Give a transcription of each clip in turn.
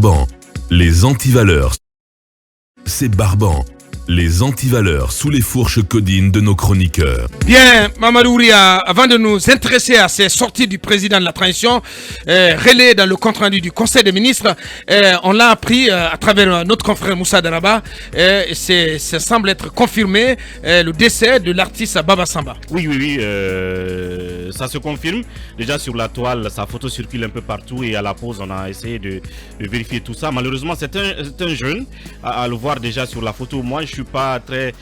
barbant. Les antivaleurs. C'est barbant. Les antivaleurs sous les fourches codines de nos chroniqueurs. Bien, Mamadou Ouria, avant de nous intéresser à ces sorties du président de la transition, relais dans le compte-rendu du Conseil des ministres, on l'a appris à travers notre confrère Moussa Daraba, ça semble être confirmé, le décès de l'artiste Baba Samba. Oui, ça se confirme. Déjà sur la toile, sa photo circule un peu partout et à la pause, on a essayé de vérifier tout ça. Malheureusement, c'est un jeune, à le voir déjà sur la photo. Moi, je suis pas très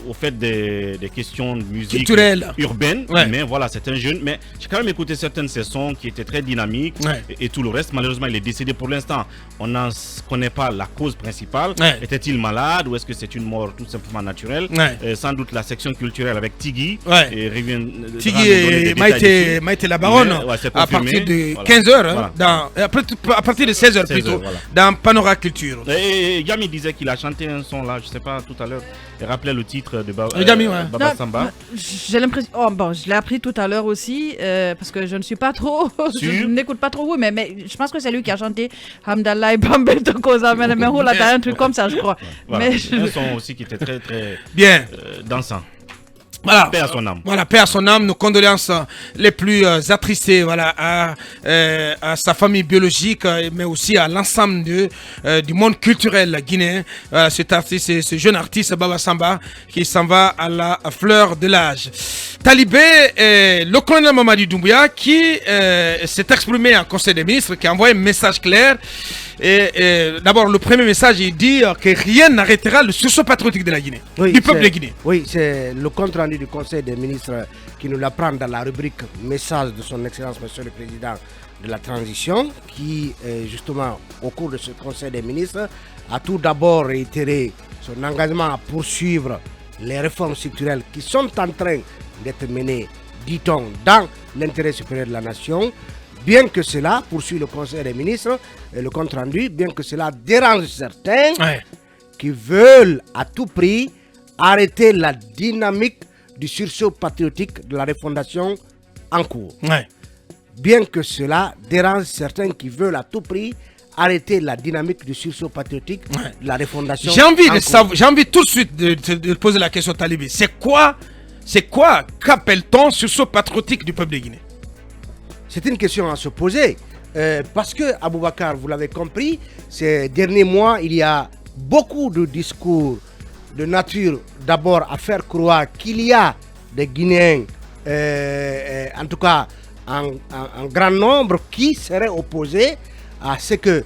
au fait des questions de musique culturelle urbaine, mais voilà, c'est un jeune. Mais j'ai quand même écouté certaines de ses sons qui étaient très dynamiques et tout le reste. Malheureusement, il est décédé pour l'instant. On n'en connaît pas la cause principale. Était-il malade ou est-ce que c'est une mort tout simplement naturelle? Sans doute la section culturelle avec Tigui. Tigui et Maïté la Baronne à partir de 15h, à partir de 16h plutôt, dans Panorama Culture. Et Yami disait qu'il a chanté un son là, je sais pas, tout à l'heure, il rappelait le titre de Baba Samba. J'ai l'impression, je l'ai appris tout à l'heure aussi, parce que je ne suis pas trop, je n'écoute pas trop, mais je pense que c'est lui qui a chanté Hamdallah Bambeto Koza, mais un truc comme ça, je crois. Voilà. Un son aussi qui était très très bien dansant. Voilà. Paix à son âme. Voilà, paix à son âme. Nos condoléances les plus attristées, à sa famille biologique, mais aussi à l'ensemble du monde culturel guinéen. Cet artiste, ce jeune artiste Baba Samba, qui s'en va à la fleur de l'âge. Talibé, le colonel Mamadi Doumbouya, qui s'est exprimé en Conseil des ministres, qui a envoyé un message clair. D'abord, le premier message, il dit que rien n'arrêtera le sursaut patriotique de la Guinée, du peuple guinéen. Oui, c'est le compte rendu du Conseil des ministres qui nous l'apprend dans la rubrique message de son Excellence Monsieur le Président de la Transition, qui justement au cours de ce Conseil des ministres a tout d'abord réitéré son engagement à poursuivre les réformes structurelles qui sont en train d'être menées, dit-on, dans l'intérêt supérieur de la nation. Bien que cela, poursuit le Conseil des ministres, et le compte rendu, bien que cela dérange certains qui veulent à tout prix arrêter la dynamique du sursaut patriotique de la refondation en cours. Bien que cela dérange certains qui veulent à tout prix arrêter la dynamique du sursaut patriotique de la refondation. J'ai envie tout de suite de poser la question Talibé. C'est quoi qu'appelle-t-on sursaut patriotique du peuple guinéen? C'est une question à se poser. Parce que, Aboubakar, vous l'avez compris, ces derniers mois, il y a beaucoup de discours de nature, d'abord à faire croire qu'il y a des Guinéens, en tout cas un grand nombre, qui seraient opposés à ce que,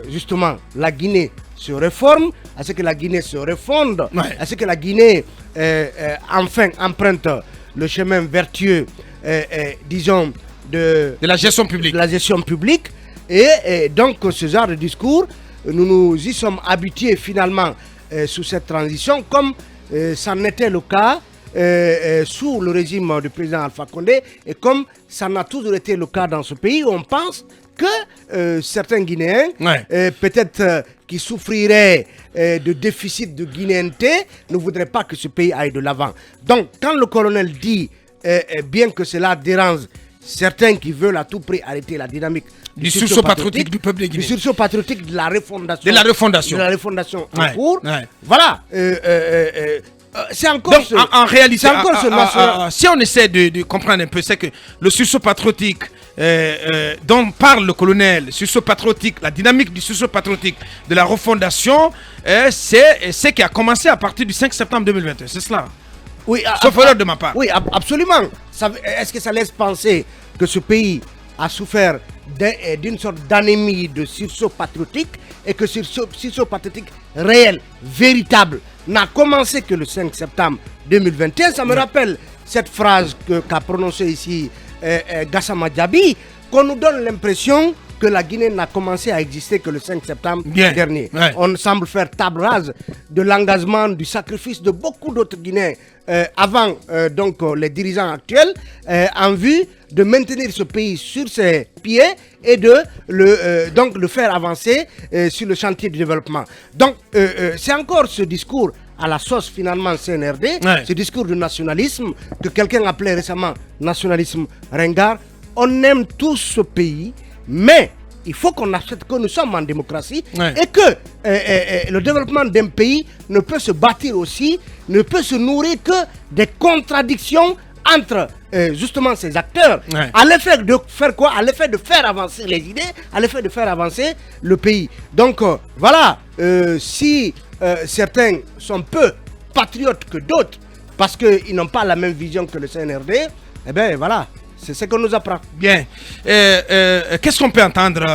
justement, la Guinée se réforme, à ce que la Guinée se refonde, à ce que la Guinée, enfin, emprunte le chemin vertueux, disons, de la gestion publique. Et donc ce genre de discours, nous nous y sommes habitués finalement sous cette transition, comme ça n'était le cas sous le régime du président Alpha Condé, et comme ça n'a toujours été le cas dans ce pays où on pense que certains Guinéens, peut-être qui souffriraient de déficit de guinéenneté, ne voudraient pas que ce pays aille de l'avant. Donc quand le colonel dit, bien que cela dérange certains qui veulent à tout prix arrêter la dynamique du sursaut patriotique du peuple guinéen, du sursaut patriotique de la refondation, de la refondation en cours, voilà. C'est encore donc, en réalité, si on essaie de comprendre un peu, c'est que le sursaut patriotique dont parle le colonel, sursaut patriotique, la dynamique du sursaut patriotique de la refondation, c'est ce qui a commencé à partir du 5 septembre 2021, c'est cela? Oui, sauf erreur de ma part. Oui, absolument. Est-ce que ça laisse penser que ce pays a souffert d'une sorte d'anémie de sursaut patriotique, et que ce sursaut patriotique réel, véritable, n'a commencé que le 5 septembre 2021? Ça me rappelle cette phrase qu'a prononcée ici Gassama Diaby, qu'on nous donne l'impression que la Guinée n'a commencé à exister que le 5 septembre dernier. On semble faire table rase de l'engagement, du sacrifice de beaucoup d'autres Guinéens avant donc les dirigeants actuels, en vue de maintenir ce pays sur ses pieds et de le faire avancer sur le chantier du développement. Donc c'est encore ce discours à la sauce finalement CNRD, ce discours de nationalisme que quelqu'un appelait récemment nationalisme ringard. On aime tous ce pays, mais il faut qu'on accepte que nous sommes en démocratie et que le développement d'un pays ne peut se bâtir aussi, ne peut se nourrir que des contradictions entre justement ces acteurs, à l'effet de faire quoi? À l'effet de faire avancer les idées, à l'effet de faire avancer le pays. Donc voilà, si certains sont peu patriotes que d'autres, parce qu'ils n'ont pas la même vision que le CNRD, eh bien voilà, c'est ce qu'on nous apprend. Bien. Qu'est-ce qu'on peut entendre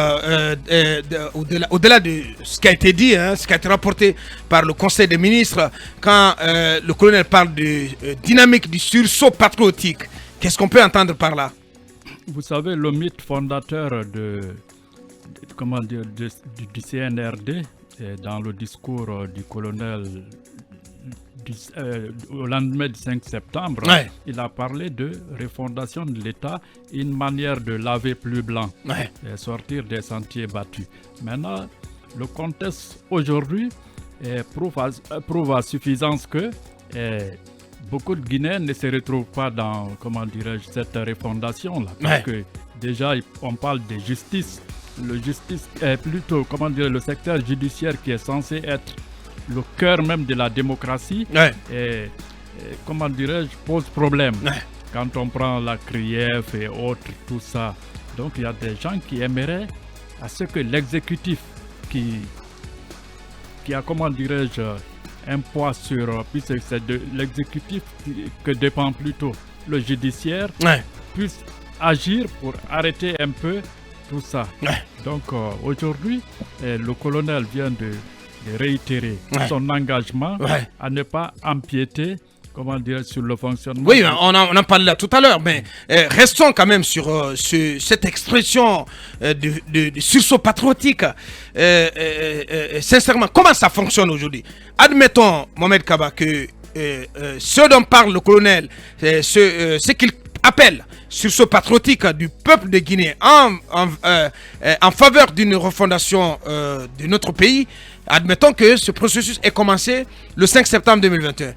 au-delà de ce qui a été dit, ce qui a été rapporté par le Conseil des ministres, quand le colonel parle de dynamique du sursaut patriotique? Qu'est-ce qu'on peut entendre par là? Vous savez, le mythe fondateur du CNRD, dans le discours du colonel au lendemain du 5 septembre, il a parlé de refondation de l'État, une manière de laver plus blanc et sortir des sentiers battus. Maintenant, le contexte aujourd'hui prouve à suffisance que beaucoup de Guinéens ne se retrouvent pas dans, cette refondation-là. Parce que déjà, on parle de justice. Le secteur judiciaire qui est censé être le cœur même de la démocratie, pose problème. Quand on prend la CRIEF et autres, tout ça. Donc il y a des gens qui aimeraient à ce que l'exécutif qui a, un poids sur, puisque c'est de l'exécutif que dépend plutôt le judiciaire, puisse agir pour arrêter un peu tout ça. Donc aujourd'hui, le colonel vient de réitérer son engagement à ne pas empiéter sur le fonctionnement. Oui, on en parlait là tout à l'heure, mais restons quand même sur cette expression de sursaut patriotique. Sincèrement, comment ça fonctionne aujourd'hui? Admettons, Mohamed Kaba, que ce dont parle le colonel, ce qu'il appelle sursaut patriotique du peuple de Guinée en faveur d'une refondation de notre pays. Admettons que ce processus ait commencé le 5 septembre 2021.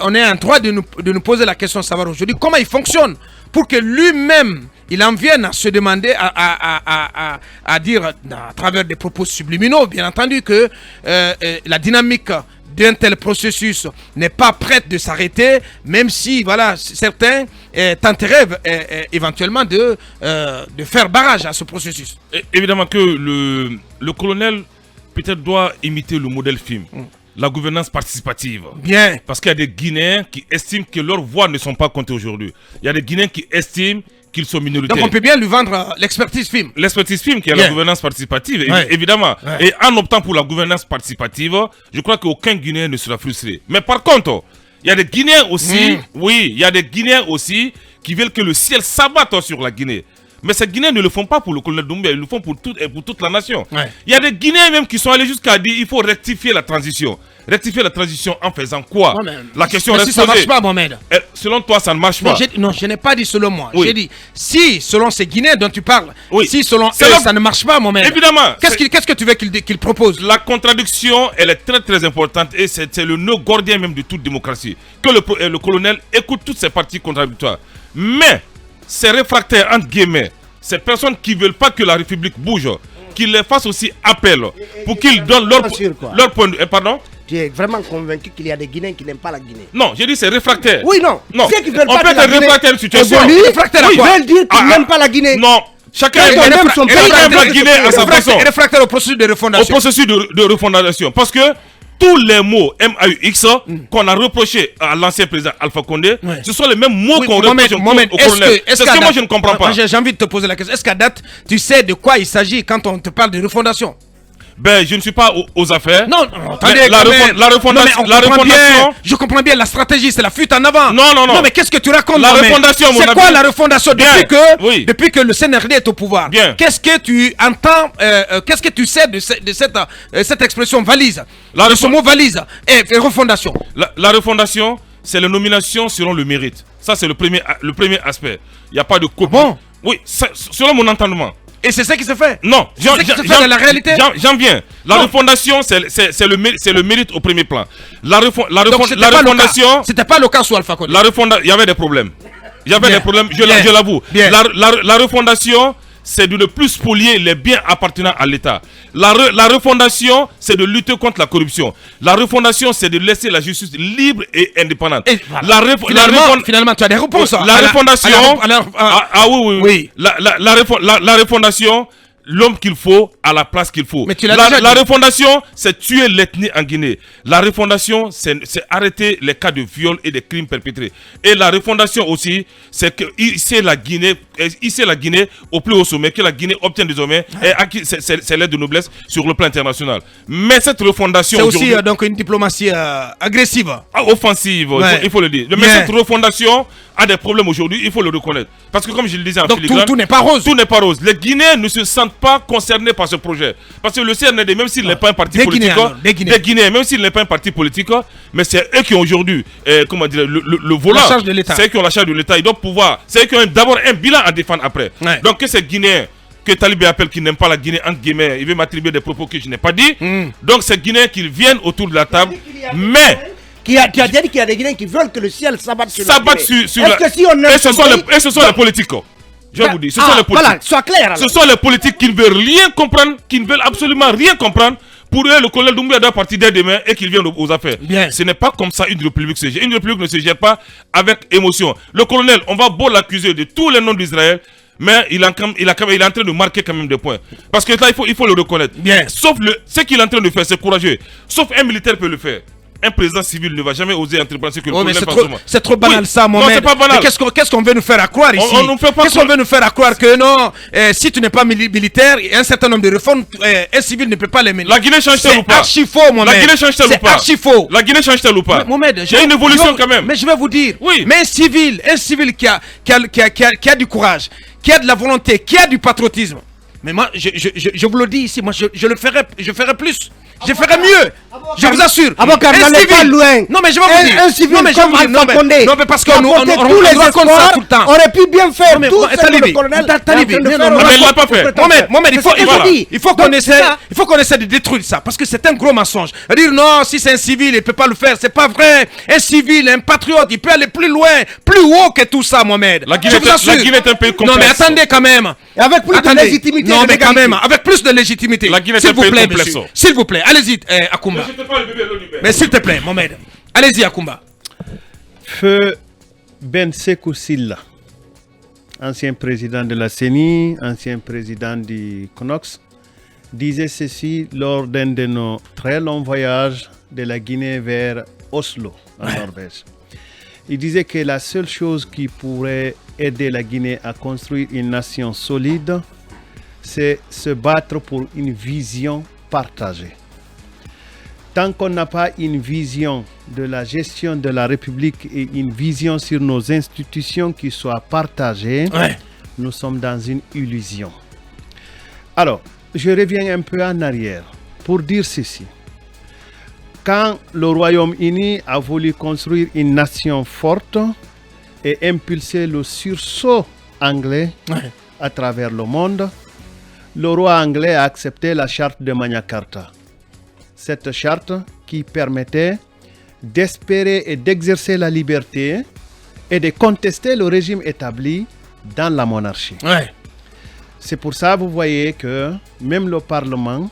On est en droit de nous poser la question de savoir aujourd'hui comment il fonctionne pour que lui-même, il en vienne à se demander, à dire à travers des propos subliminaux, bien entendu, que la dynamique d'un tel processus n'est pas prête de s'arrêter, même si certains tenteraient éventuellement de faire barrage à ce processus. Évidemment que le colonel peut-être doit imiter le modèle film, la gouvernance participative. Bien. Parce qu'il y a des Guinéens qui estiment que leurs voix ne sont pas comptées aujourd'hui. Il y a des Guinéens qui estiment qu'ils sont minoritaires. Donc on peut bien lui vendre l'expertise film. L'expertise film qui est la gouvernance participative, évidemment. Et en optant pour la gouvernance participative, je crois qu'aucun Guinéen ne sera frustré. Mais par contre, il y a des Guinéens aussi, il y a des Guinéens aussi qui veulent que le ciel s'abatte sur la Guinée. Mais ces Guinéens ne le font pas pour le colonel Doumbia, ils le font pour toute la nation. Il y a des Guinéens même qui sont allés jusqu'à dire qu'il faut rectifier la transition. Rectifier la transition en faisant quoi? La question reste posée. Si ça ne marche pas, Mohamed. Selon toi, ça ne marche pas. Non, je n'ai pas dit selon moi. J'ai dit, si selon ces Guinéens dont tu parles, si selon eux, ça ne marche pas, Mohamed. Évidemment. Qu'est-ce que tu veux qu'il propose? La contradiction, elle est très très importante et c'est le nœud gordien même de toute démocratie. Que le colonel écoute toutes ces parties contradictoires. Mais ces réfractaires, entre guillemets, ces personnes qui ne veulent pas que la République bouge, qu'ils les fassent aussi appel pour qu'ils donnent leur point de vue. Pardon? Tu es vraiment convaincu qu'il y a des Guinéens qui n'aiment pas la Guinée? Non, j'ai dit c'est réfractaire. Oui, non. Ceux qui veulent on pas peut être réfractaire à une situation. Réfractaire à quoi? Ils veulent dire qu'ils n'aiment pas la Guinée. Non. Chacun aime la Guinée à sa façon. Réfractaire au processus de refondation. Au processus de refondation. Parce que tous les mots MAUX qu'on a reproché à l'ancien président Alpha Condé, ce sont les mêmes mots qu'on reproche au colonel. C'est ce que moi je ne comprends pas. J'ai envie de te poser la question. Est-ce qu'à date, tu sais de quoi il s'agit quand on te parle de refondation? Ben, je ne suis pas aux affaires. Non, attendez, la refondation. Je comprends bien la stratégie, c'est la fuite en avant. Non. Non, mais qu'est-ce que tu racontes? La refondation, mon ami. C'est quoi la refondation depuis que le CNRD est au pouvoir? Qu'est-ce que tu entends, qu'est-ce que tu sais de cette expression valise? De ce mot valise et refondation. La refondation, c'est la nomination selon le mérite. Ça, c'est le premier aspect. Il n'y a pas de copie. Bon. Oui, selon mon entendement. Et c'est ça qui se fait? Non, c'est ça qui se fait dans la réalité? J'en viens. La refondation, c'est le mérite au premier plan. La refondation... C'était pas le cas sous Alpha Condé. Il y avait des problèmes. Il y avait des problèmes, je l'avoue. La refondation, c'est de ne plus spolier les biens appartenant à l'État. La refondation, c'est de lutter contre la corruption. La refondation, c'est de laisser la justice libre et indépendante. Et voilà. Finalement, tu as des réponses. La refondation... oui. La refondation... L'homme qu'il faut à la place qu'il faut. Mais la refondation, c'est tuer l'ethnie en Guinée. La refondation, c'est arrêter les cas de viol et de crimes perpétrés. Et la refondation aussi, c'est que ici la Guinée au plus haut sommet, que la Guinée obtient désormais c'est l'aide de noblesse sur le plan international. Mais cette refondation... C'est aussi donc une diplomatie agressive. Offensive, il faut le dire. Mais cette refondation a des problèmes aujourd'hui, il faut le reconnaître. Parce que comme je le disais en filigrane... tout n'est pas rose. Tout n'est pas rose. Les Guinéens ne se sentent pas concernés par ce projet. Parce que le CNRD, même s'il n'est pas un parti politique, des Guinéens, même s'il n'est pas un parti politique, mais c'est eux qui ont aujourd'hui, le volant. La charge de l'État. C'est eux qui ont la charge de l'État. Ils doivent pouvoir. C'est eux qui ont d'abord un bilan à défendre après. Ouais. Donc que ces Guinéens, que Talibé appelle qui n'aiment pas la Guinée, entre guillemets, il veut m'attribuer des propos que je n'ai pas dit. Donc ces Guinéens qu'ils viennent autour de la table, mais... Tu as dit qu'il y a des Guinéens qui veulent que le ciel s'abatte sur la Guinée. Et ce sont les politiques. Je vous dis, ce sont les politiques. Voilà, sois clair. Alors. Ce sont les politiques qui ne veulent rien comprendre, qui ne veulent absolument rien comprendre. Pour eux, le colonel Doumbouya doit partir dès demain et qu'il vienne aux affaires. Bien. Ce n'est pas comme ça une république se gère. Une république ne se gère pas avec émotion. Le colonel, on va beau l'accuser de tous les noms d'Israël, mais il est en train de marquer quand même des points. Parce que là, il faut le reconnaître. Bien. Sauf ce qu'il est en train de faire, c'est courageux. Sauf un militaire peut le faire. Un président civil ne va jamais oser entreprendre ce que le colonel c'est trop banal ça, mon Non, c'est pas banal. Qu'est-ce qu'on veut nous faire croire ici? Qu'est-ce qu'on veut nous faire croire que non, si tu n'es pas militaire, un certain nombre de réformes, un civil ne peut pas les mener. La Guinée change-t-elle ou pas? C'est archi faux, Mohamed. La Guinée change-t-elle ou pas? C'est archi faux. La Guinée change-t-elle ou pas? Mohamed, il y a une évolution quand même. Mais je vais vous dire, oui. Mais un civil qui a du courage, qui a de la volonté, qui a du patriotisme. Mais moi, je vous le dis ici, moi je ferai plus. Je ferai mieux. Je vous assure. N'allez pas loin. Non, mais je vais vous dire. Un civil comme Alpha Condé. Non, mais parce qu'on nous raconte ça tout le temps. Aurait pu bien faire tout ce que le colonel Talibé. Mais il ne l'a pas fait. Mohamed, il faut qu'on essaie de détruire ça. Parce que c'est un gros mensonge. Dire non, si c'est un civil, il ne peut pas le faire. C'est pas vrai. Un civil, un patriote, il peut aller plus loin, plus haut que tout ça, Mohamed. La Guinée est un pays complexe. Non, mais attendez quand même. Et avec plus de légitimité. Non, mais quand même, avec plus de légitimité. La Guinée est un pays complexe. S'il vous plaît, allez-y, Akoumba. Mais s'il te plaît, Mohamed. Allez-y, Akoumba. Feu Ben Sekou Silla, ancien président de la CENI, ancien président du CNOX, disait ceci lors d'un de nos très longs voyages de la Guinée vers Oslo, en Norvège. Il disait que la seule chose qui pourrait aider la Guinée à construire une nation solide, c'est se battre pour une vision partagée. Tant qu'on n'a pas une vision de la gestion de la République et une vision sur nos institutions qui soient partagées, nous sommes dans une illusion. Alors, je reviens un peu en arrière pour dire ceci. Quand le Royaume-Uni a voulu construire une nation forte et impulser le sursaut anglais à travers le monde, le roi anglais a accepté la charte de Magna Carta. Cette charte qui permettait d'espérer et d'exercer la liberté et de contester le régime établi dans la monarchie. C'est pour ça que vous voyez que même le Parlement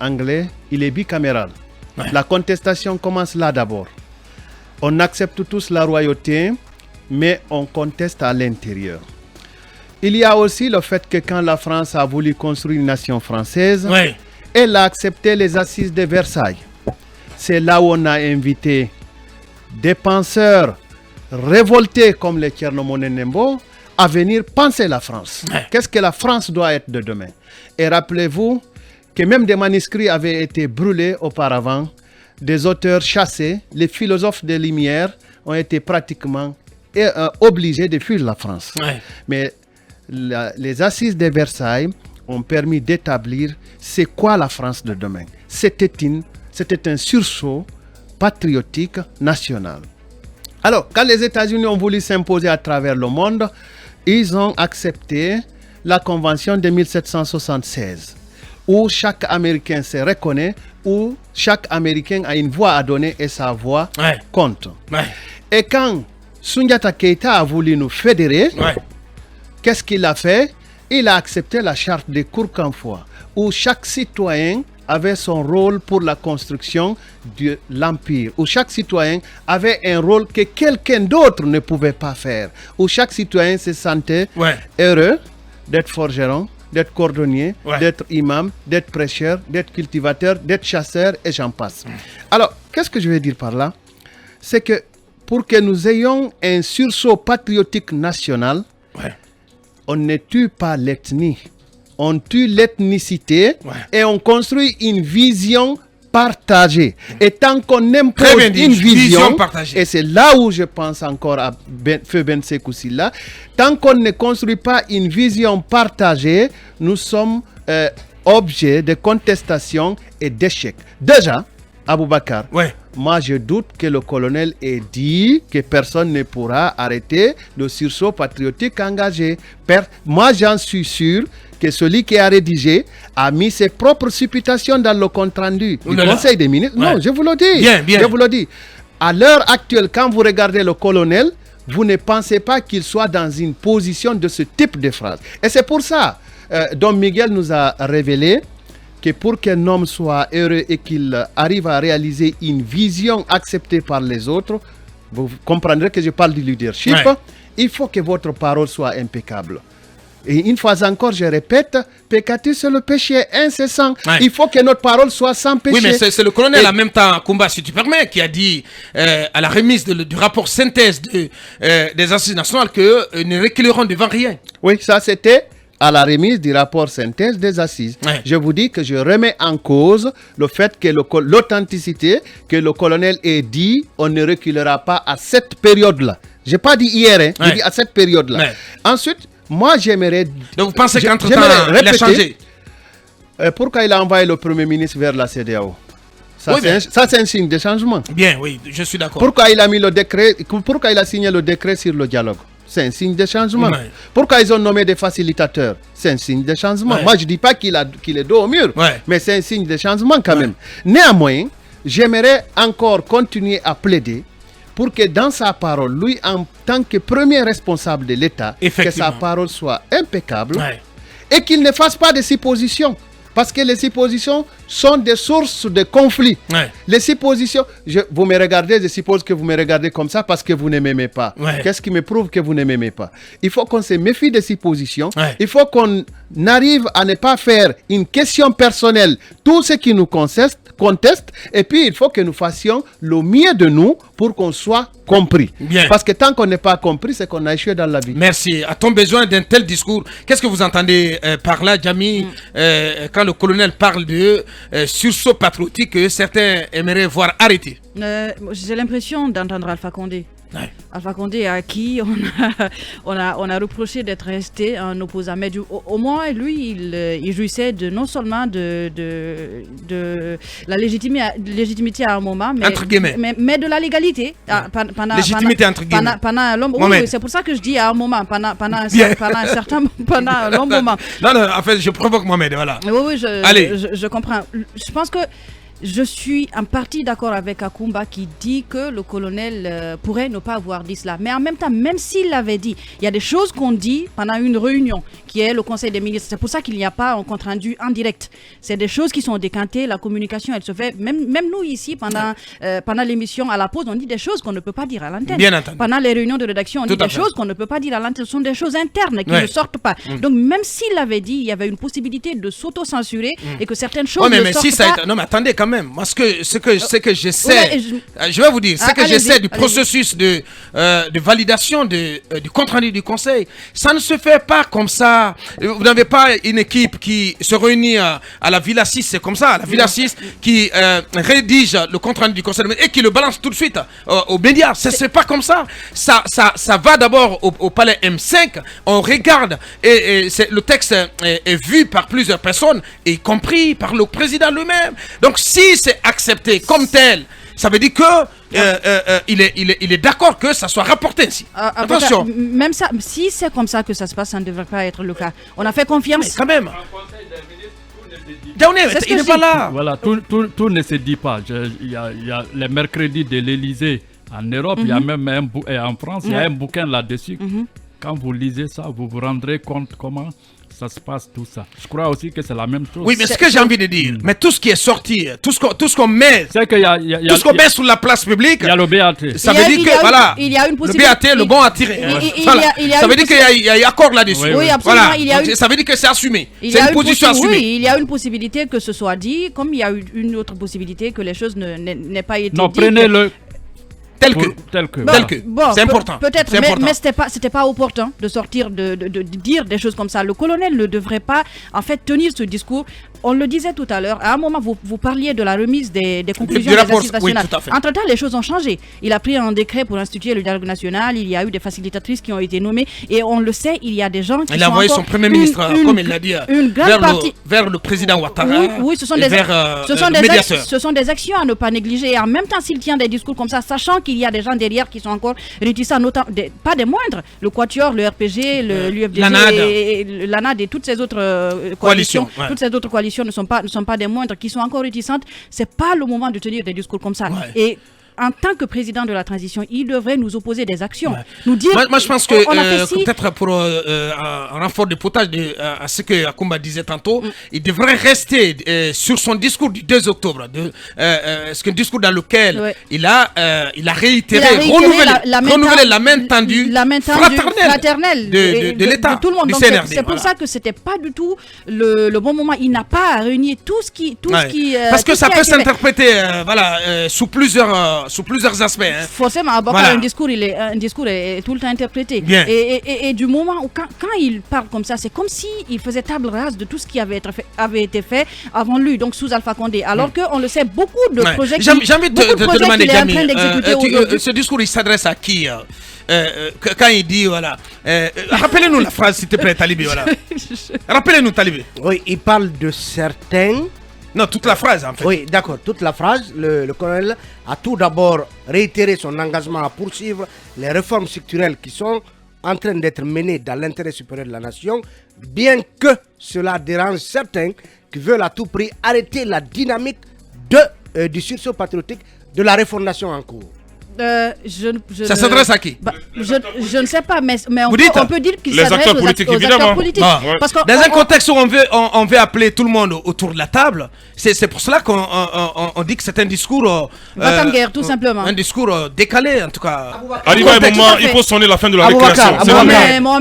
anglais, il est bicaméral. La contestation commence là d'abord. On accepte tous la royauté, mais on conteste à l'intérieur. Il y a aussi le fait que quand la France a voulu construire une nation française, elle a accepté les assises de Versailles. C'est là où on a invité des penseurs révoltés comme les Tchernomone Nembo à venir penser la France. Qu'est-ce que la France doit être de demain? Et rappelez-vous que même des manuscrits avaient été brûlés auparavant, des auteurs chassés, les philosophes des Lumières ont été pratiquement obligés de fuir la France. Mais les assises de Versailles ont permis d'établir c'est quoi la France de demain. C'était un sursaut patriotique national. Alors, quand les États-Unis ont voulu s'imposer à travers le monde, ils ont accepté la Convention de 1776, où chaque Américain se reconnaît, où chaque Américain a une voix à donner et sa voix compte. Et quand Soundiata Keïta a voulu nous fédérer, qu'est-ce qu'il a fait? il a accepté la charte des Kourkanfoua, où chaque citoyen avait son rôle pour la construction de l'empire, où chaque citoyen avait un rôle que quelqu'un d'autre ne pouvait pas faire, où chaque citoyen se sentait heureux d'être forgeron, d'être cordonnier, d'être imam, d'être prêcheur, d'être cultivateur, d'être chasseur, et j'en passe. Alors, qu'est-ce que je veux dire par là? C'est que pour que nous ayons un sursaut patriotique national, on ne tue pas l'ethnie, on tue l'ethnicité et on construit une vision partagée. Et tant qu'on impose une vision partagée, et c'est là où je pense encore à Feu Ben Sekou Sylla, tant qu'on ne construit pas une vision partagée, nous sommes objets de contestation et d'échec. Déjà, Aboubakar, moi je doute que le colonel ait dit que personne ne pourra arrêter le sursaut patriotique engagé. Moi j'en suis sûr que celui qui a rédigé a mis ses propres supputations dans le compte-rendu du Conseil des ministres. Non, je vous le dis. Je vous le dis. À l'heure actuelle, quand vous regardez le colonel, vous ne pensez pas qu'il soit dans une position de ce type de phrase. Et c'est pour ça, Dom Miguel nous a révélé que pour qu'un homme soit heureux et qu'il arrive à réaliser une vision acceptée par les autres, vous comprendrez que je parle du leadership, il faut que votre parole soit impeccable. Et une fois encore, je répète, peccatus, c'est le péché incessant. Il faut que notre parole soit sans péché. Oui, mais c'est le colonel en même temps, Koumba, si tu permets, qui a dit à la remise du rapport synthèse des assises nationales que ne reculeront devant rien. Oui, ça c'était à la remise du rapport synthèse des assises. Je vous dis que je remets en cause le fait que l'authenticité que le colonel ait dit, on ne reculera pas à cette période-là. Je n'ai pas dit hier, j'ai dit à cette période-là. Ensuite, moi j'aimerais... Donc vous pensez qu'entre-temps, il a changé? Pourquoi il a envoyé le Premier ministre vers la CEDEAO? Ça, c'est un signe de changement. Bien, oui, je suis d'accord. Pourquoi il a mis le décret, pourquoi il a signé le décret sur le dialogue? C'est un signe de changement. Pourquoi ils ont nommé des facilitateurs? C'est un signe de changement. Moi, je ne dis pas qu'il est dos au mur, mais c'est un signe de changement quand même. Néanmoins, j'aimerais encore continuer à plaider pour que dans sa parole, lui, en tant que premier responsable de l'État, que sa parole soit impeccable et qu'il ne fasse pas de suppositions. Parce que les suppositions sont des sources de conflits. Les suppositions, vous me regardez, je suppose que vous me regardez comme ça parce que vous ne m'aimez pas. Qu'est-ce qui me prouve que vous ne m'aimez pas? Il faut qu'on se méfie des suppositions. Il faut qu'on arrive à ne pas faire une question personnelle tout ce qui nous conteste. Et puis, il faut que nous fassions le mieux de nous pour qu'on soit compris. Parce que tant qu'on n'est pas compris, c'est qu'on a échoué dans la vie. Merci. A-t-on besoin d'un tel discours? Qu'est-ce que vous entendez par là, Djamil, quand le colonel parle de sursaut patriotique que certains aimeraient voir arrêter? J'ai l'impression d'entendre Alpha Condé. Alpha Condé à qui on a reproché d'être resté un opposant. Mais au moins, lui, il jouissait non seulement de la légitimité à un moment, mais de la légalité. Légitimité entre guillemets. Pendant l'homme. Oui, c'est pour ça que je dis à un moment, pendant un long moment. Non, en fait, je provoque Mohamed, voilà. Oui, je comprends. Je pense que je suis en partie d'accord avec Akoumba qui dit que le colonel pourrait ne pas avoir dit cela. Mais en même temps, même s'il l'avait dit, il y a des choses qu'on dit pendant une réunion qui est le Conseil des ministres. C'est pour ça qu'il n'y a pas un compte-rendu en direct. C'est des choses qui sont décantées, la communication, elle se fait. Même nous ici, pendant l'émission à la pause, on dit des choses qu'on ne peut pas dire à l'antenne. Bien entendu. Pendant les réunions de rédaction, on dit des choses qu'on ne peut pas dire à l'antenne. Ce sont des choses internes qui ne sortent pas. Donc même s'il l'avait dit, il y avait une possibilité de s'auto-censurer et que certaines choses ne sortent pas. Non, mais attendez quand même. Moi, ce que j'essaie, je vais vous dire, ce que j'essaie du processus de validation du compte-rendu du Conseil, ça ne se fait pas comme ça. Vous n'avez pas une équipe qui se réunit à la Villa 6, c'est comme ça, à la Villa 6, qui rédige le compte-rendu du Conseil et qui le balance tout de suite aux médias. C'est pas comme ça. Ça va d'abord au palais M5, on regarde et le texte est vu par plusieurs personnes, y compris par le président lui-même. Donc si c'est accepté comme tel, ça veut dire que il est d'accord que ça soit rapporté ainsi. Attention. Même ça, si c'est comme ça que ça se passe, ça ne devrait pas être le cas. On a fait confiance. Mais quand même. Il n'est pas là. Voilà, tout ne se dit pas. Il y a les mercredis de l'Élysée en Europe, il y a même en France, il y a un bouquin là-dessus. Quand vous lisez ça, vous vous rendrez compte comment ça se passe tout ça. Je crois aussi que c'est la même chose. Oui, mais ce que j'ai envie de dire, mais tout ce qui est sorti, tout ce qu'on met, c'est qu'il y a, tout ce qu'on met sur la place publique, il y a le BAT. Ça veut dire que voilà, il y a une le BAT, le bon à tirer. Ça veut dire qu'il y a accord là-dessus. Oui, absolument. Ça veut dire que c'est assumé. C'est une position assumée. Oui, il y a une possibilité que ce soit dit, comme il y a une autre possibilité que les choses n'aient pas été dites. Non, prenez-le. Tel que. Bon, c'est important. Peut-être, mais c'était pas opportun de sortir, de dire des choses comme ça. Le colonel ne devrait pas, en fait, tenir ce discours. On le disait tout à l'heure, à un moment, vous parliez de la remise des conclusions des assises nationales. Oui, entre-temps, les choses ont changé. Il a pris un décret pour instituer le dialogue national. Il y a eu des facilitatrices qui ont été nommées. Et on le sait, il y a des gens qui Il a envoyé son premier ministre, comme il l'a dit, vers le président Ouattara. Oui, ce sont des actions à ne pas négliger. Et en même temps, s'il tient des discours comme ça, sachant qu'il y a des gens derrière qui sont encore réticents, notamment, pas des moindres, le Quatuor, le RPG, l'UFDG, l'ANAD et toutes ces autres coalitions. Toutes ces autres coalitions ne sont pas des moindres, qui sont encore réticentes. C'est pas le moment de tenir des discours comme ça. Et en tant que président de la transition, il devrait nous opposer des actions. Nous dire, moi, je pense que peut-être pour un renfort de potage à ce que Akoumba disait tantôt, il devrait rester sur son discours du 2 octobre. C'est un discours dans lequel il a réitéré, renouvelé la main tendue, fraternelle de l'État, tout le monde. Du Donc CNRD. c'est pour ça que c'était pas du tout le bon moment. Il n'a pas à réunir tout ce qui parce que ça peut s'interpréter sous plusieurs aspects. Forcément, un discours est tout le temps interprété. Et du moment où quand il parle comme ça, c'est comme s'il faisait table rase de tout ce qui avait été fait avant lui, donc sous Alpha Condé. Alors qu'on le sait, beaucoup de projets j'ai envie de te demander, Jamie, ce discours, il s'adresse à qui quand il dit, voilà... rappelez-nous la phrase, s'il te plaît, Talibé. Voilà. Rappelez-nous, Talibé. Oui, il parle de certains... Non, toute la phrase, en fait. Oui, d'accord, toute la phrase. Le colonel a tout d'abord réitéré son engagement à poursuivre les réformes structurelles qui sont en train d'être menées dans l'intérêt supérieur de la nation, bien que cela dérange certains qui veulent à tout prix arrêter la dynamique du sursaut patriotique de la refondation en cours. Ça s'adresse à qui? Je ne sais pas, mais on peut dire qu'il les s'adresse acteurs politiques, évidemment. Parce que dans un contexte où on veut appeler tout le monde autour de la table, c'est pour cela qu'on dit que c'est un discours... va-t-en-guerre, tout simplement. Un discours décalé, en tout cas. Arrivé un moment, il faut sonner la fin de la récréation. Mohamed, on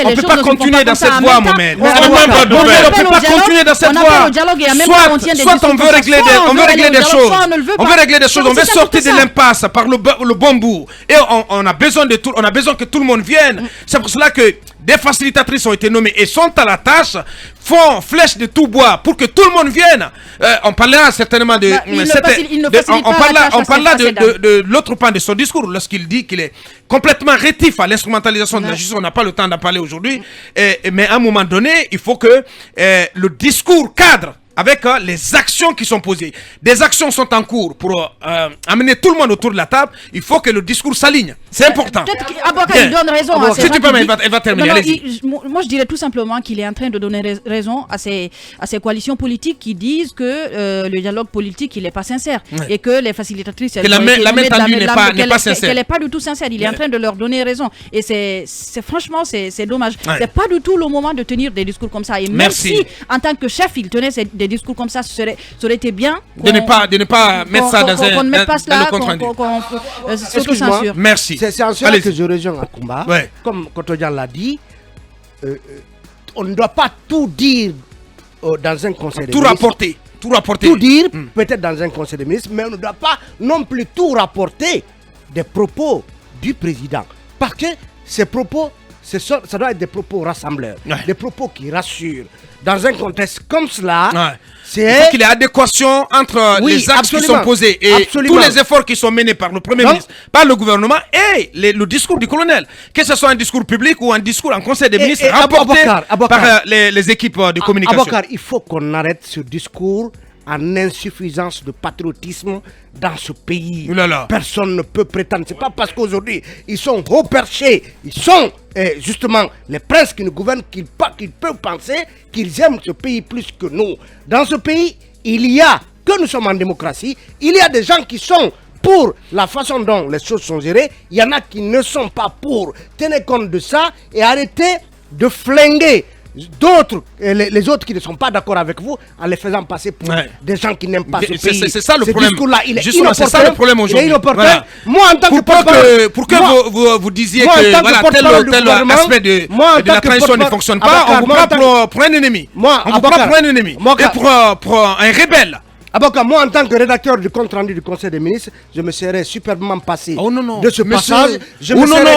ne peut pas continuer dans cette voie, Mohamed. On ne peut pas continuer dans cette voie. Soit on veut régler des choses. On veut régler des choses, on veut sortir de l'impasse par le bon bout. Et on a besoin que tout le monde vienne. C'est pour cela que des facilitatrices ont été nommées et sont à la tâche, font flèche de tout bois pour que tout le monde vienne. On parlera certainement de... On parlera de l'autre pan de son discours lorsqu'il dit qu'il est complètement rétif à l'instrumentalisation de la justice. On n'a pas le temps d'en parler aujourd'hui. Mais à un moment donné, il faut que le discours cadre avec les actions qui sont posées. Des actions sont en cours pour amener tout le monde autour de la table. Il faut que le discours s'aligne. C'est important. Peut-être qu'Abouakar donne raison à ces si tu peux, elle va terminer. Moi, je dirais tout simplement qu'il est en train de donner raison à ces coalitions politiques qui disent que le dialogue politique, il n'est pas sincère. Et que les facilitatrices... Que la main tendue n'est pas sincère. Qu'elle n'est pas du tout sincère. Il est en train de leur donner raison. Et franchement, c'est dommage. C'est pas du tout le moment de tenir des discours comme ça. Et même si, en tant que chef, il tenait des discours comme ça, ça aurait été bien de ne pas mettre ça dans le compte-rendu. Excuse-moi, merci. C'est en cela que je rejoins Akoumba. Comme Kotojan l'a dit, on ne doit pas tout dire dans un conseil de ministres. Tout rapporter. Tout dire, peut-être dans un conseil de ministres, mais on ne doit pas non plus tout rapporter des propos du président. Parce que ces propos, ça doit être des propos rassembleurs, des propos qui rassurent. Dans un contexte comme cela, il faut qu'il y ait adéquation entre les axes qui sont posés et tous les efforts qui sont menés par le Premier ministre, par le gouvernement et le discours du colonel. Que ce soit un discours public ou un discours en conseil des ministres rapporté par les équipes de communication. Abouakar, il faut qu'on arrête ce discours en insuffisance de patriotisme dans ce pays. Personne ne peut prétendre. C'est pas parce qu'aujourd'hui ils sont haut perchés, ils sont justement les princes qui nous gouvernent qu'ils peuvent penser qu'ils aiment ce pays plus que nous. Dans ce pays, il y a, que nous sommes en démocratie, il y a des gens qui sont pour la façon dont les choses sont gérées, il y en a qui ne sont pas pour. Tenez compte de ça et arrêtez de flinguer d'autres, les autres qui ne sont pas d'accord avec vous, en les faisant passer pour des gens qui n'aiment pas ce pays. C'est ça le problème. Ce discours-là, il est Justement, c'est ça le problème aujourd'hui. Voilà. Moi, en tant pour que vous disiez que voilà, tel aspect de la transition ne fonctionne pas, on vous prend pour un ennemi. On vous prend pour un ennemi. Et pour un rebelle. Aboka, moi en tant que rédacteur du compte rendu du Conseil des ministres, je me serais superbement passé de ce passage.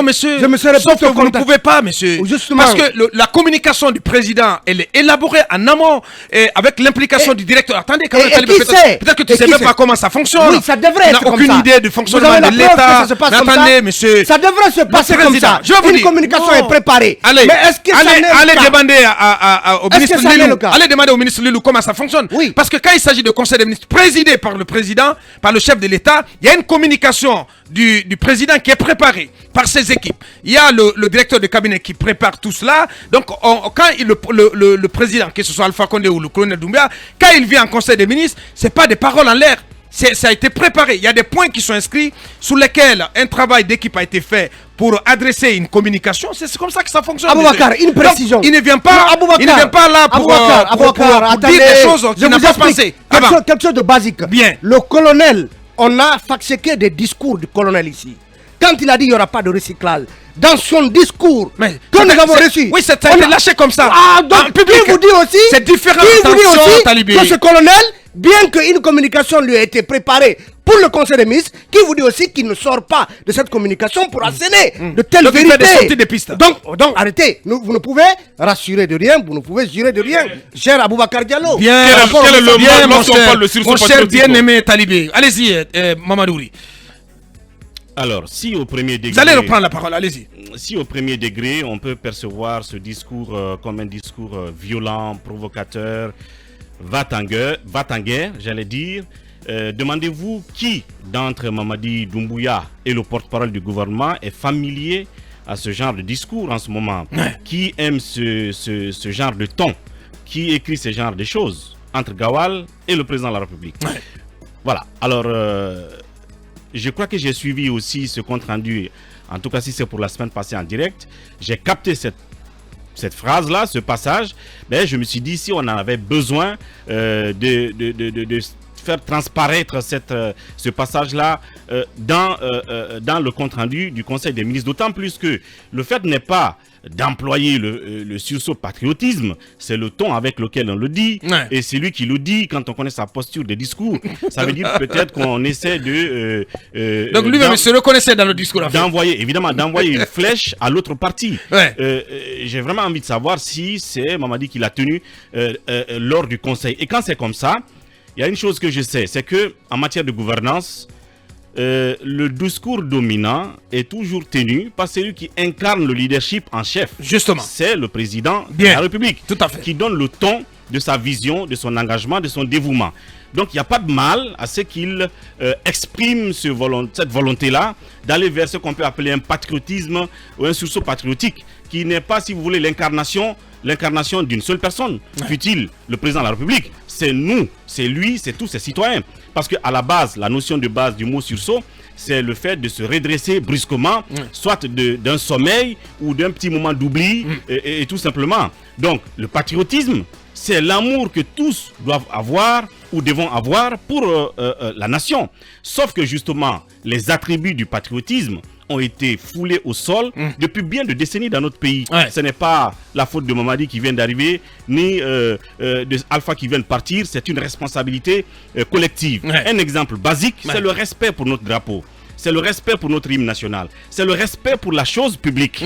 Monsieur. Je me serais sauf que vous ne pouvez pas, monsieur. Justement. Parce que la communication du président, elle est élaborée en amont et avec l'implication du directeur. Attendez, quand même, peut-être que tu ne sais même pas comment ça fonctionne. Oui, ça devrait être comme ça. Tu n'as aucune idée du fonctionnement de l'État. Attendez, monsieur. Ça devrait se passer comme ça. Une communication est préparée. Allez, allez demander au ministre Lilou comment ça fonctionne. Parce que quand il s'agit de conseil des ministres présidé par le président, par le chef de l'État, il y a une communication du président qui est préparée par ses équipes. Il y a le directeur de cabinet qui prépare tout cela. Donc, quand le président, que ce soit Alpha Condé ou le colonel Doumbia, quand il vient en conseil des ministres, ce n'est pas des paroles en l'air. Ça a été préparé. Il y a des points qui sont inscrits sur lesquels un travail d'équipe a été fait pour adresser une communication. C'est comme ça que ça fonctionne. Aboubacar, une précision. Donc, il ne vient pas là pour dire des choses qu'il n'a pas pensé. Quelque chose de basique. Bien. Le colonel, on a fact-checké des discours du colonel ici. Quand il a dit qu'il n'y aura pas de recyclage, dans son discours que nous avons reçu. Oui, ça a été lâché comme ça. Donc, qui vous dit aussi, c'est différent que ce colonel, bien qu'une communication lui ait été préparée pour le Conseil des ministres, qui vous dit aussi qu'il ne sort pas de cette communication pour asséner de telles vérités. Donc arrêtez, vous ne pouvez rassurer de rien, vous ne pouvez jurer de rien, cher Aboubacar Diallo. Bien, mon cher bien-aimé Talibé. Allez-y, Mamadouri. Alors, si au premier degré... Vous allez reprendre la parole, allez-y. Si au premier degré, on peut percevoir ce discours comme un discours violent, provocateur, va-t-en-guerre, j'allais dire, demandez-vous qui d'entre Mamadi Doumbouya et le porte-parole du gouvernement est familier à ce genre de discours en ce moment? Qui aime ce genre de ton? Qui écrit ce genre de choses entre Gawal et le président de la République? Voilà, alors... je crois que j'ai suivi aussi ce compte rendu, en tout cas si c'est pour la semaine passée en direct. J'ai capté cette phrase-là, ce passage. Mais je me suis dit, si on en avait besoin de faire transparaître ce passage-là dans le compte rendu du Conseil des ministres. D'autant plus que le fait n'est pas d'employer le sursaut patriotisme, c'est le ton avec lequel on le dit, et c'est lui qui le dit quand on connaît sa posture de discours. Ça veut dire peut-être qu'on essaie de... donc lui-même se reconnaissait dans le discours. D'envoyer une flèche à l'autre partie. J'ai vraiment envie de savoir si c'est Mamadi qui l'a tenu lors du conseil. Et quand c'est comme ça, il y a une chose que je sais, c'est que en matière de gouvernance, le discours dominant est toujours tenu par celui qui incarne le leadership en chef. Justement. C'est le président de la République. Tout à fait. Qui donne le ton de sa vision, de son engagement, de son dévouement. Donc il n'y a pas de mal à ce qu'il exprime cette volonté-là d'aller vers ce qu'on peut appeler un patriotisme ou un sursaut patriotique qui n'est pas, si vous voulez, l'incarnation d'une seule personne, fut-il le président de la République. C'est nous, c'est lui, c'est tous ses citoyens. Parce qu'à la base, la notion de base du mot sursaut, c'est le fait de se redresser brusquement, soit d'un sommeil ou d'un petit moment d'oubli, et tout simplement. Donc, le patriotisme, c'est l'amour que tous doivent avoir ou devons avoir pour la nation. Sauf que justement, les attributs du patriotisme ont été foulés au sol depuis bien de décennies dans notre pays. Ce n'est pas la faute de Mamadi qui vient d'arriver, ni de Alpha qui vient de partir, c'est une responsabilité collective. Un exemple basique, c'est le respect pour notre drapeau. C'est le respect pour notre hymne national. C'est le respect pour la chose publique.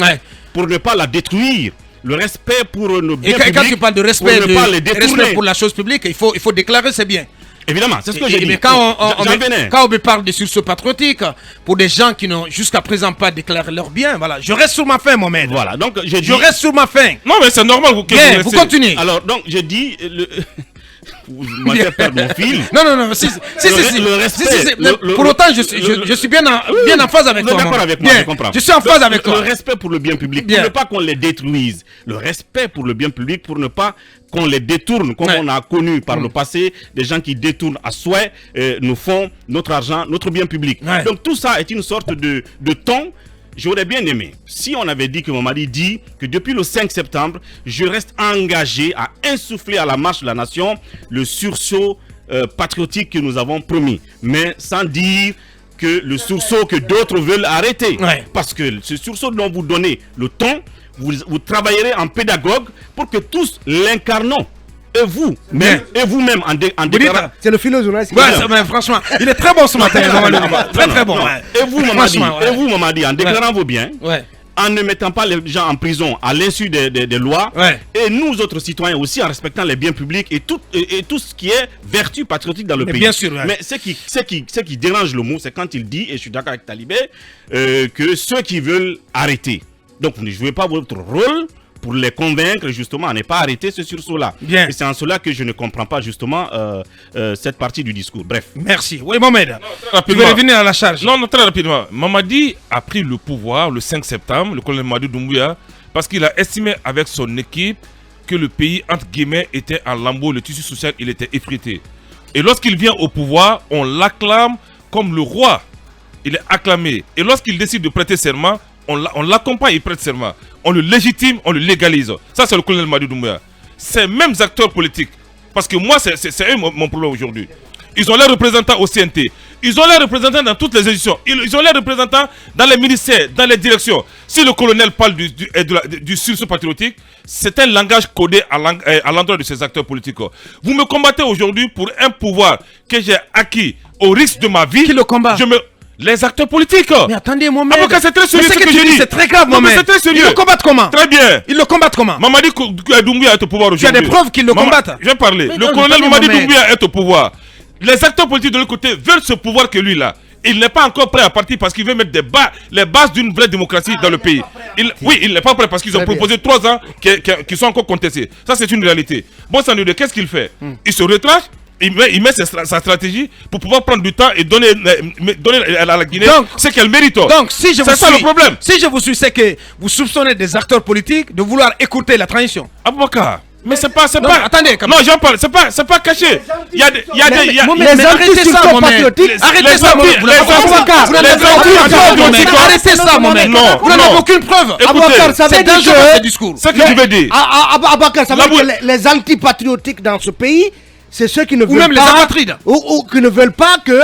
Pour ne pas la détruire. Le respect pour nos biens publics. Et quand tu parles de respect, respect pour la chose publique, il faut déclarer ses biens. Évidemment, c'est ce que j'ai dit. Mais quand on me parle de sursaut patriotique, pour des gens qui n'ont jusqu'à présent pas déclaré leurs biens, voilà, je reste sur ma faim, mon maître. Voilà, donc je reste sur ma faim. Non, mais c'est normal que vous continuez. Alors, donc, je dis... Vous m'avez perdu mon fil. Non, pour autant, je suis bien en phase avec toi. D'accord avec moi, je comprends. Je suis en phase avec toi. Le respect pour le bien public, pour ne pas qu'on les détruise. Le respect pour le bien public, pour ne pas qu'on les détourne, comme on a connu par le passé, des gens qui détournent à souhait nos fonds, notre argent, notre bien public. Donc tout ça est une sorte de ton j'aurais bien aimé si on avait dit que Mamadi dit que depuis le 5 septembre, je reste engagé à insuffler à la marche de la nation le sursaut patriotique que nous avons promis, mais sans dire que le sursaut que d'autres veulent arrêter. Ouais. Parce que ce sursaut dont vous donnez le ton, vous travaillerez en pédagogue pour que tous l'incarnons. Et vous-même, en déclarant... C'est le philosophe. Ouais, franchement, il est très bon ce matin. Très bon. Ouais. Et vous, Mamadi, en déclarant vos biens, ouais, en ne mettant pas les gens en prison à l'insu des lois, ouais, et nous autres citoyens aussi en respectant les biens publics et tout ce qui est vertu patriotique dans le pays. Bien sûr, ouais. Mais ce qui dérange le mot, c'est quand il dit, et je suis d'accord avec Talibé, que ceux qui veulent arrêter. Donc vous ne jouez pas votre rôle pour les convaincre justement à ne pas arrêter ce sursaut-là. Bien. Et c'est en cela que je ne comprends pas justement cette partie du discours. Bref. Merci. Oui, Mohamed. Tu veux revenir à la charge? Non, très rapidement. Mamadi a pris le pouvoir le 5 septembre, le colonel Mamadi Doumbouya, parce qu'il a estimé avec son équipe que le pays, entre guillemets, était en lambeaux, le tissu social, il était effrité. Et lorsqu'il vient au pouvoir, on l'acclame comme le roi. Il est acclamé. Et lorsqu'il décide de prêter serment, on l'accompagne, il prête serment. On le légitime, on le légalise. Ça, c'est le colonel Mamadi Doumbouya. Ces mêmes acteurs politiques, parce que moi, c'est eux mon problème aujourd'hui. Ils ont leurs représentants au CNT. Ils ont leurs représentants dans toutes les éditions. Ils ont leurs représentants dans les ministères, dans les directions. Si le colonel parle du sursaut patriotique, c'est un langage codé à l'endroit de ces acteurs politiques. Vous me combattez aujourd'hui pour un pouvoir que j'ai acquis au risque de ma vie. Qui le combat? Les acteurs politiques. Mais attendez, Mohamed. Avocat, c'est très sérieux ce que je dis. C'est très grave, Mohamed. C'est très sérieux. Ils le combattent comment? Très bien. Ils le combattent comment? Mamadi Doumbouya est au pouvoir aujourd'hui. Tu as des preuves qu'ils le combattent? Je vais parler. Le colonel Mamadi Doumbouya est au pouvoir. Les acteurs politiques de l'autre côté veulent ce pouvoir que lui là. Il n'est pas encore prêt à partir parce qu'il veut mettre les bases d'une vraie démocratie dans le pays. Oui, il n'est pas prêt parce qu'ils ont proposé 3 ans qui sont encore contestés. Ça, c'est une réalité. Bon, ça nous dit, qu'est-ce qu'il fait? Il se retranche. Il met sa stratégie pour pouvoir prendre du temps et donner à la Guinée ce qu'elle mérite. Donc, si je vous c'est ça le problème. Si je vous suis, c'est que vous soupçonnez des acteurs politiques de vouloir écouter la transition. Avocat. Mais c'est pas. Attendez, non, j'en parle. C'est pas caché. Il y a des. Mais arrêtez ça, Mohamed. Arrêtez ça, Mohamed. Arrêtez ça, Mohamed. Non. Vous n'avez aucune preuve. C'est dangereux ce discours. C'est ce que tu veux dire. Abakar, ça veut dire que les antipatriotiques dans ce pays, c'est ceux qui ne veulent pas. Ou même les apatrides. Ou qui ne veulent pas que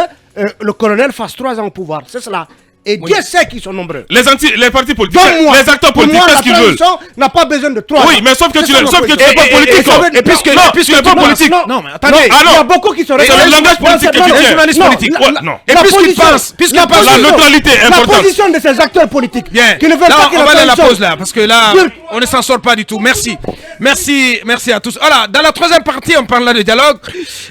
le colonel fasse 3 ans au pouvoir. C'est cela. Et Dieu sait qu'ils sont nombreux. Les partis politiques, les acteurs politiques, qu'est-ce qu'ils veulent? N'a pas besoin de 3 ans. Oui, mais sauf que tu n'es pas politique. Et puisque tu n'es pas politique. Non, mais attendez. Il y a beaucoup qui sont c'est le langage politique que tu tiens. Journaliste politique. Non. Et puisqu'il pense, la neutralité est importante. La position de ces acteurs politiques qui ne veulent là, pas que on va aller à la pause là, parce que là, on ne s'en sort pas du tout. Merci à tous. Voilà, dans la troisième partie, on parlera de dialogue.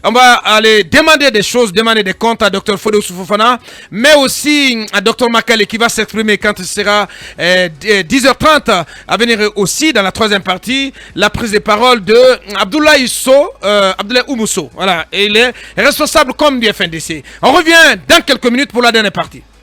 On va aller demander des choses, demander des comptes à Dr Fodé Oussoufou-Fofana, mais aussi à Dr Makale qui va s'exprimer quand il sera 10h30 à venir aussi dans la troisième partie, la prise de parole de Abdoulaye Oumousso. Voilà, et il est responsable comme du FNDC. On revient dans quelques minutes pour la dernière partie.